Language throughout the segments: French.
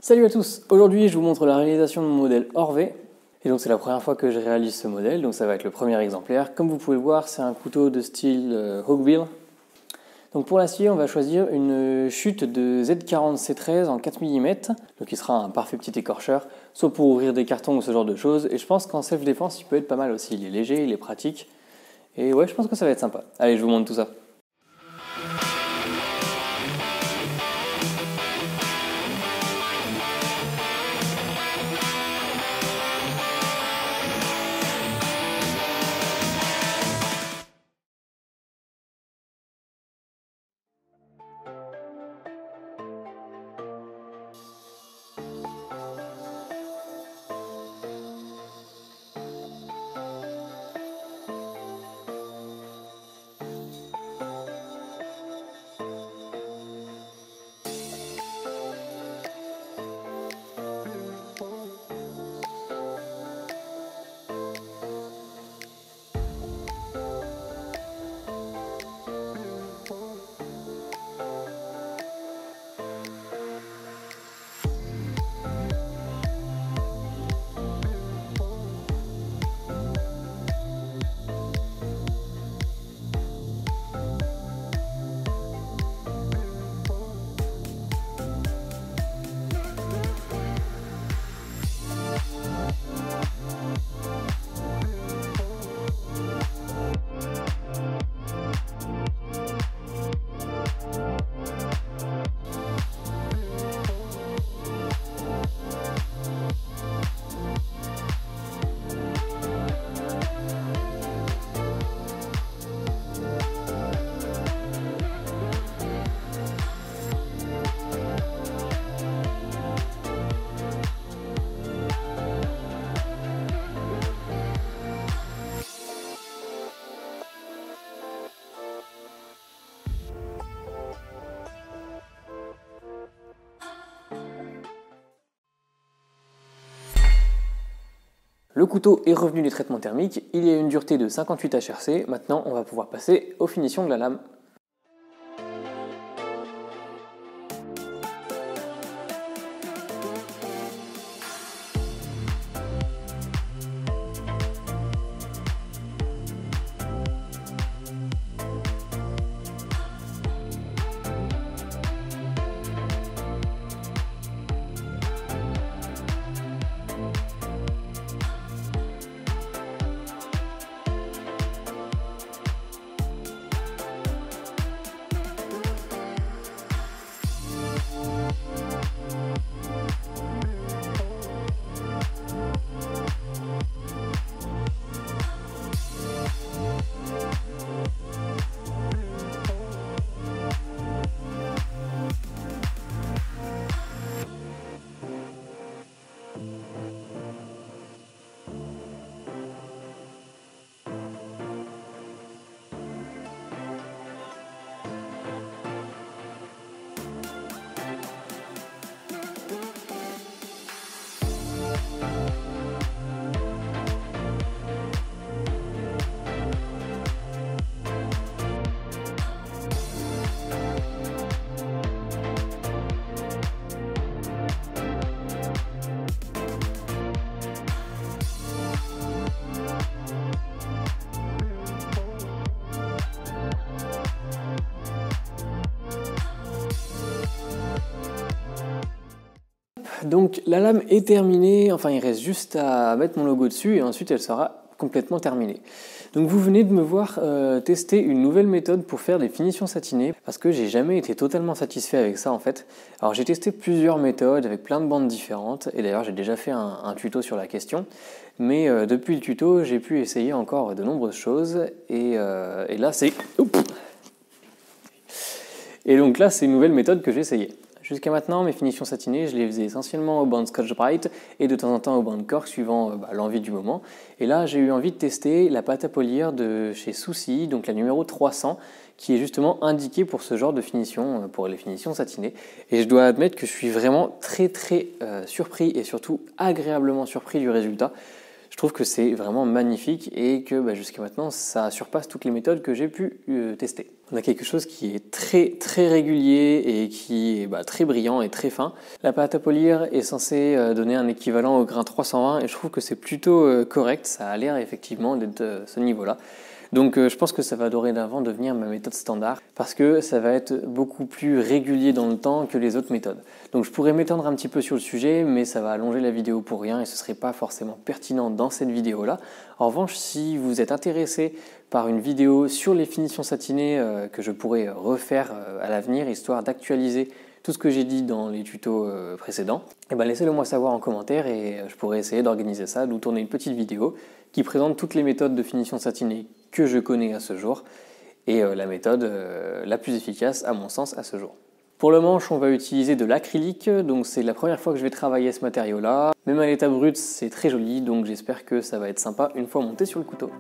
Salut à tous, aujourd'hui je vous montre la réalisation de mon modèle Orvé. Et donc c'est la première fois que je réalise ce modèle, donc ça va être le premier exemplaire. Comme vous pouvez le voir, c'est un couteau de style Hawkbill. Donc pour la scie, on va choisir une chute de Z40C13 en 4 mm, donc il sera un parfait petit écorcheur, soit pour ouvrir des cartons ou ce genre de choses. Et je pense qu'en self-défense, il peut être pas mal aussi, il est léger, il est pratique. Et ouais, je pense que ça va être sympa. Allez, je vous montre tout ça. Le couteau est revenu des traitements thermiques, il y a une dureté de 58 HRC, maintenant on va pouvoir passer aux finitions de la lame. Donc la lame est terminée, enfin il reste juste à mettre mon logo dessus et ensuite elle sera complètement terminée. Donc vous venez de me voir tester une nouvelle méthode pour faire des finitions satinées parce que j'ai jamais été totalement satisfait avec ça en fait. Alors j'ai testé plusieurs méthodes avec plein de bandes différentes et d'ailleurs j'ai déjà fait un tuto sur la question. Mais depuis le tuto j'ai pu essayer encore de nombreuses choses et là c'est... Et donc là c'est une nouvelle méthode que j'ai essayée. Jusqu'à maintenant, mes finitions satinées, je les faisais essentiellement au bande Scotch-Brite et de temps en temps au bande cork suivant l'envie du moment. Et là, j'ai eu envie de tester la pâte à polir de chez Souci, donc la numéro 300, qui est justement indiquée pour ce genre de finition, pour les finitions satinées. Et je dois admettre que je suis vraiment très surpris et surtout agréablement surpris du résultat. Je trouve que c'est vraiment magnifique et que jusqu'à maintenant, ça surpasse toutes les méthodes que j'ai pu tester. On a quelque chose qui est très régulier et qui est très brillant et très fin. La pâte à polir est censée donner un équivalent au grain 320 et je trouve que c'est plutôt correct, ça a l'air effectivement d'être ce niveau-là. Donc je pense que ça va dorénavant devenir ma méthode standard parce que ça va être beaucoup plus régulier dans le temps que les autres méthodes. Donc je pourrais m'étendre un petit peu sur le sujet, mais ça va allonger la vidéo pour rien et ce ne serait pas forcément pertinent dans cette vidéo-là. En revanche, si vous êtes intéressé par une vidéo sur les finitions satinées que je pourrais refaire à l'avenir, histoire d'actualiser tout ce que j'ai dit dans les tutos précédents, laissez-le moi savoir en commentaire et je pourrais essayer d'organiser ça, d'où tourner une petite vidéo qui présente toutes les méthodes de finition satinée que je connais à ce jour et la méthode la plus efficace à mon sens à ce jour. Pour le manche, on va utiliser de l'acrylique, donc c'est la première fois que je vais travailler ce matériau-là. Même à l'état brut, c'est très joli, donc j'espère que ça va être sympa une fois monté sur le couteau.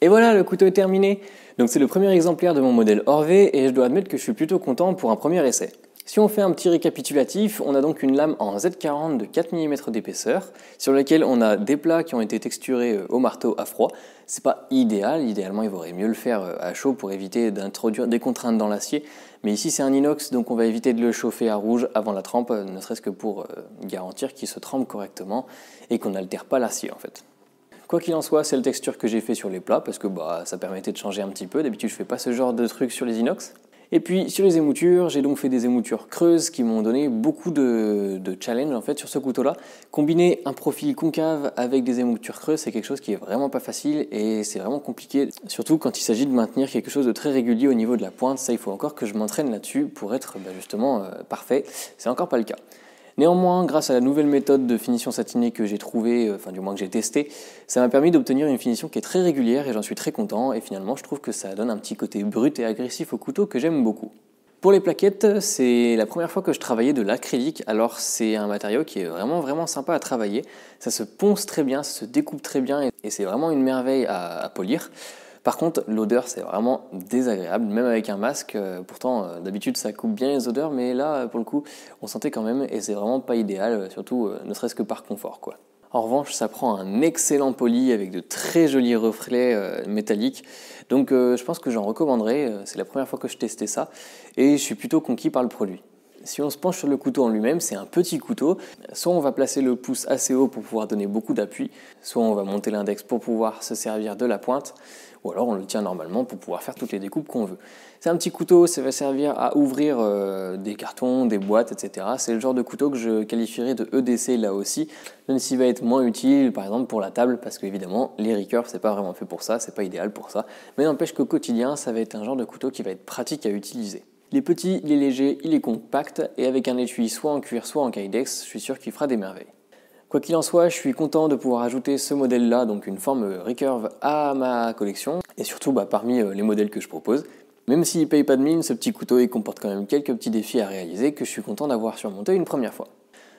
Et voilà, le couteau est terminé. Donc c'est le premier exemplaire de mon modèle Orvé et je dois admettre que je suis plutôt content pour un premier essai. Si on fait un petit récapitulatif, on a donc une lame en Z40 de 4 mm d'épaisseur, sur laquelle on a des plats qui ont été texturés au marteau à froid. C'est pas idéal, idéalement il vaudrait mieux le faire à chaud pour éviter d'introduire des contraintes dans l'acier. Mais ici c'est un inox, donc on va éviter de le chauffer à rouge avant la trempe, ne serait-ce que pour garantir qu'il se trempe correctement et qu'on n'altère pas l'acier en fait. Quoi qu'il en soit, c'est la texture que j'ai fait sur les plats, parce que ça permettait de changer un petit peu. D'habitude je fais pas ce genre de truc sur les inox. Et puis sur les émoutures, j'ai donc fait des émoutures creuses qui m'ont donné beaucoup de challenge en fait sur ce couteau-là. Combiner un profil concave avec des émoutures creuses, c'est quelque chose qui est vraiment pas facile et c'est vraiment compliqué. Surtout quand il s'agit de maintenir quelque chose de très régulier au niveau de la pointe. Ça, il faut encore que je m'entraîne là-dessus pour être justement parfait. C'est encore pas le cas. Néanmoins, grâce à la nouvelle méthode de finition satinée que j'ai trouvée, enfin du moins que j'ai testée, ça m'a permis d'obtenir une finition qui est très régulière et j'en suis très content. Et finalement, je trouve que ça donne un petit côté brut et agressif au couteau que j'aime beaucoup. Pour les plaquettes, c'est la première fois que je travaillais de l'acrylique, alors c'est un matériau qui est vraiment sympa à travailler. Ça se ponce très bien, ça se découpe très bien et c'est vraiment une merveille à polir. Par contre, l'odeur, c'est vraiment désagréable, même avec un masque. Pourtant, d'habitude, ça coupe bien les odeurs, mais là, pour le coup, on sentait quand même, et c'est vraiment pas idéal, surtout ne serait-ce que par confort, quoi. En revanche, ça prend un excellent poli avec de très jolis reflets métalliques. Donc, je pense que j'en recommanderais. C'est la première fois que je testais ça, et je suis plutôt conquis par le produit. Si on se penche sur le couteau en lui-même, c'est un petit couteau. Soit on va placer le pouce assez haut pour pouvoir donner beaucoup d'appui, soit on va monter l'index pour pouvoir se servir de la pointe, ou alors on le tient normalement pour pouvoir faire toutes les découpes qu'on veut. C'est un petit couteau, ça va servir à ouvrir des cartons, des boîtes, etc. C'est le genre de couteau que je qualifierais de EDC là aussi, même s'il va être moins utile par exemple pour la table, parce qu'évidemment les recurves c'est pas vraiment fait pour ça, c'est pas idéal pour ça, mais n'empêche qu'au quotidien ça va être un genre de couteau qui va être pratique à utiliser. Il est petit, il est léger, il est compact, et avec un étui soit en cuir soit en kydex, je suis sûr qu'il fera des merveilles. Quoi qu'il en soit, je suis content de pouvoir ajouter ce modèle-là, donc une forme recurve, à ma collection, et surtout parmi les modèles que je propose. Même s'il ne paye pas de mine, ce petit couteau il comporte quand même quelques petits défis à réaliser que je suis content d'avoir surmonté une première fois.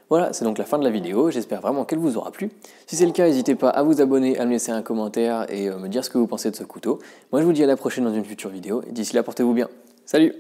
Voilà, c'est donc la fin de la vidéo, j'espère vraiment qu'elle vous aura plu. Si c'est le cas, n'hésitez pas à vous abonner, à me laisser un commentaire et me dire ce que vous pensez de ce couteau. Moi je vous dis à la prochaine dans une future vidéo, et d'ici là portez-vous bien. Salut!